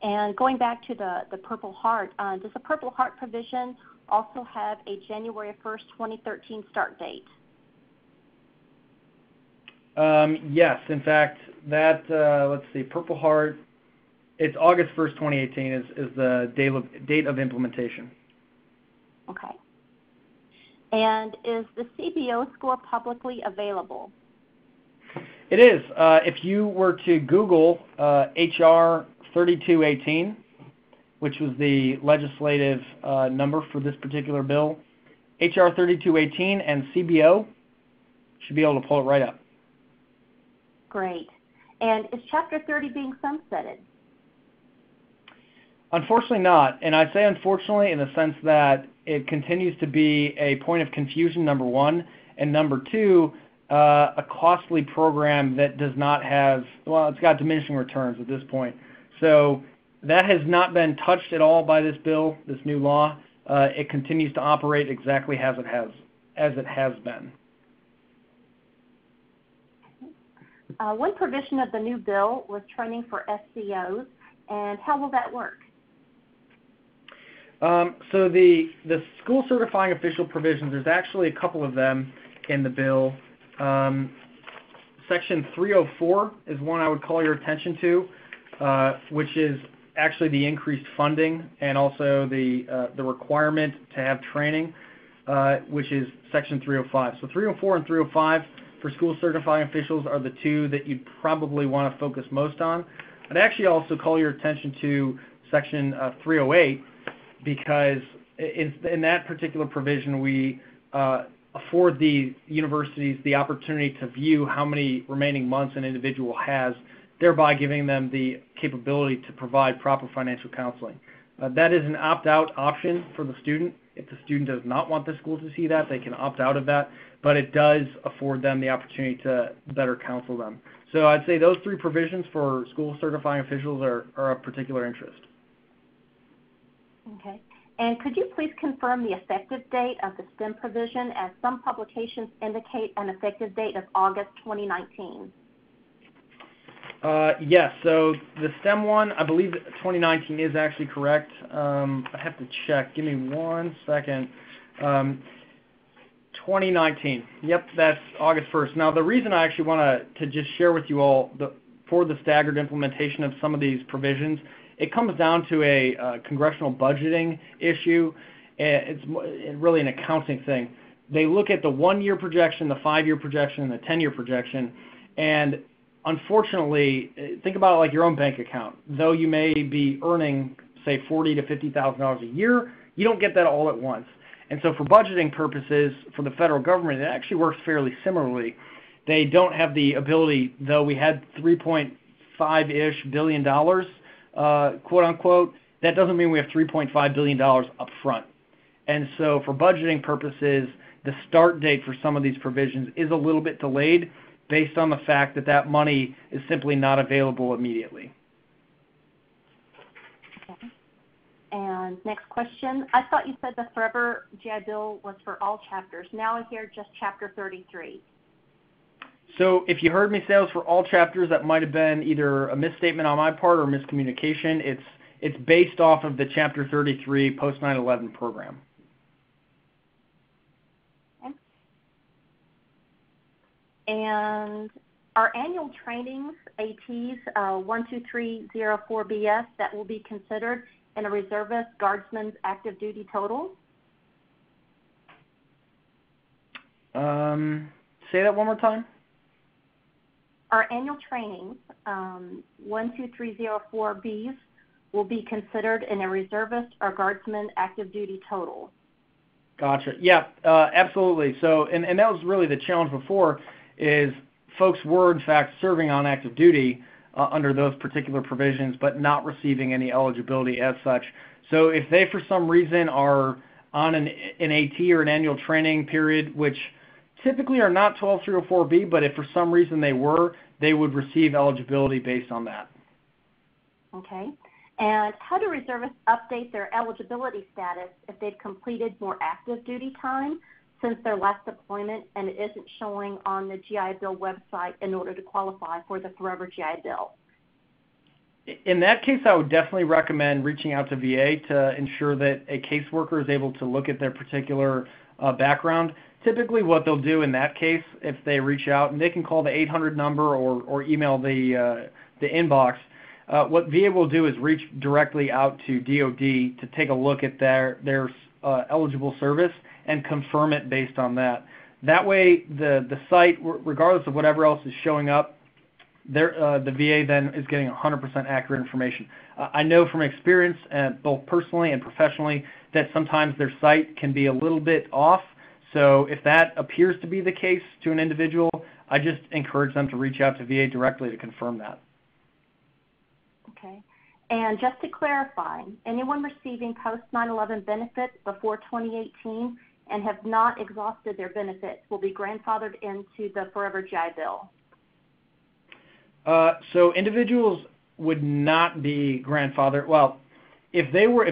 And going back to the Purple Heart, does the Purple Heart provision also have a January 1st, 2013 start date? Yes. In fact, that, let's see, Purple Heart, it's August 1st, 2018 is the date of implementation. Okay. And is the CBO score publicly available? It is. If you were to Google HR 3218, which was the legislative number for this particular bill, HR 3218 and CBO, should be able to pull it right up. Great. And is Chapter 30 being sunsetted? Unfortunately not, and I say unfortunately in the sense that it continues to be a point of confusion, number one, and number two, a costly program that does not have, well, it's got diminishing returns at this point. So that has not been touched at all by this bill, this new law. It continues to operate exactly as it has been. One provision of the new bill was training for SCOs, and how will that work? So the school certifying official provisions, there's actually a couple of them in the bill. Section 304 is one I would call your attention to, which is actually the increased funding and also the requirement to have training, which is Section 305. So 304 and 305 for school certifying officials are the two that you'd probably want to focus most on. I'd actually also call your attention to Section 308, because in that particular provision we afford the universities the opportunity to view how many remaining months an individual has, thereby giving them the capability to provide proper financial counseling. That is an opt-out option for the student. If the student does not want the school to see that, they can opt out of that, but it does afford them the opportunity to better counsel them. So I'd say those three provisions for school certifying officials are of particular interest. Okay. And could you please confirm the effective date of the STEM provision, as some publications indicate an effective date of August 2019? Yes, so the STEM one, I believe 2019 is actually correct. I have to check. Give me 1 second. 2019. Yep, that's August 1st. Now, the reason I actually want to just share with you all for the staggered implementation of some of these provisions, it comes down to a congressional budgeting issue. It's really an accounting thing. They look at the 1-year projection, the 5-year projection, and the 10-year projection, and unfortunately, think about it like your own bank account. Though you may be earning, say, $40,000 to $50,000 a year, you don't get that all at once. And so for budgeting purposes, for the federal government, it actually works fairly similarly. They don't have the ability, though we had $3.5-ish billion, quote unquote, that doesn't mean we have $3.5 billion up front. And so for budgeting purposes, the start date for some of these provisions is a little bit delayed based on the fact that that money is simply not available immediately. Okay. And next question. I thought you said the Forever GI Bill was for all chapters. Now I hear just Chapter 33. So if you heard me say it was for all chapters, that might have been either a misstatement on my part or miscommunication. It's based off of the Chapter 33 Post-911 program. Okay. And our annual trainings, ATs 12304BS, that will be considered in a reservist guardsman's active duty total? Say that one more time. Our annual trainings, 12304Bs, will be considered in a reservist or guardsman active duty total. Gotcha. Yeah, absolutely. So, and that was really the challenge before, is folks were in fact serving on active duty under those particular provisions, but not receiving any eligibility as such. So if they for some reason are on an AT or an annual training period, which typically are not 12304B, but if for some reason they were, they would receive eligibility based on that. Okay. And how do reservists update their eligibility status if they've completed more active duty time since their last deployment and it isn't showing on the GI Bill website in order to qualify for the Forever GI Bill? In that case, I would definitely recommend reaching out to VA to ensure that a caseworker is able to look at their particular background. Typically what they'll do in that case, if they reach out, and they can call the 800 number or email the inbox, what VA will do is reach directly out to DOD to take a look at their eligible service and confirm it based on that. That way, the site, regardless of whatever else is showing up, the VA then is getting 100% accurate information. I know from experience, both personally and professionally, that sometimes their site can be a little bit off. So if that appears to be the case to an individual, I just encourage them to reach out to VA directly to confirm that. Okay. And just to clarify, anyone receiving Post-911 benefits before 2018 and have not exhausted their benefits will be grandfathered into the Forever GI Bill. So individuals would not be grandfathered. Well, if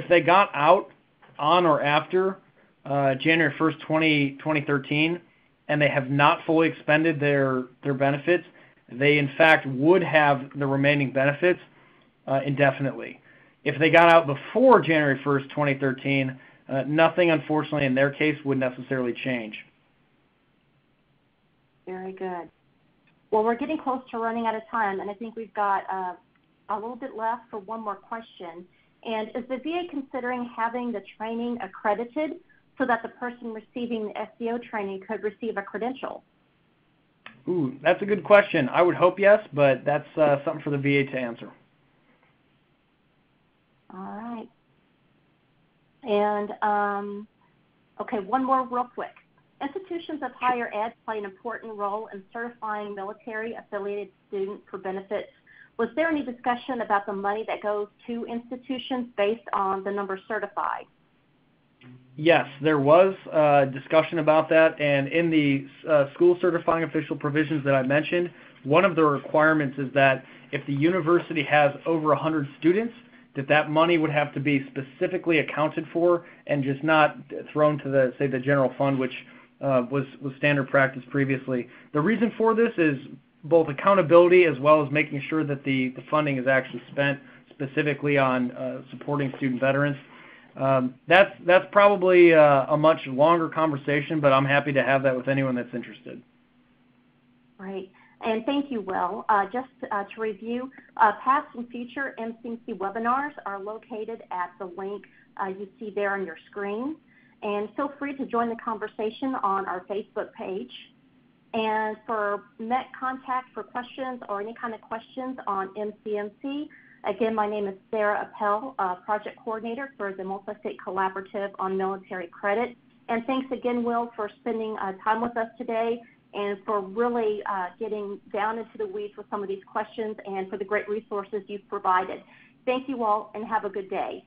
they got out on or after January 1st, 2013, and they have not fully expended their benefits, they in fact would have the remaining benefits indefinitely. If they got out before January 1st, 2013, nothing, unfortunately, in their case would necessarily change. Very good. Well, we're getting close to running out of time, and I think we've got a little bit left for one more question. And is the VA considering having the training accredited so that the person receiving the SEO training could receive a credential? Ooh, that's a good question. I would hope yes, but that's something for the VA to answer. All right. And, okay, one more real quick. Institutions of higher ed play an important role in certifying military-affiliated students for benefits. Was there any discussion about the money that goes to institutions based on the number certified? Yes, there was discussion about that, and in the school certifying official provisions that I mentioned, one of the requirements is that if the university has over 100 students, that money would have to be specifically accounted for and just not thrown to the, say, the general fund, which was standard practice previously. The reason for this is both accountability as well as making sure that the funding is actually spent specifically on supporting student veterans. That's probably a much longer conversation, but I'm happy to have that with anyone that's interested. Right. And thank you, Will. Just to review, past and future MCMC webinars are located at the link you see there on your screen. And feel free to join the conversation on our Facebook page. And for Met contact for questions or any kind of questions on MCMC, again, my name is Sarah Appel, Project Coordinator for the Multi-State Collaborative on Military Credit. And thanks again, Will, for spending time with us today and for really getting down into the weeds with some of these questions and for the great resources you've provided. Thank you all and have a good day.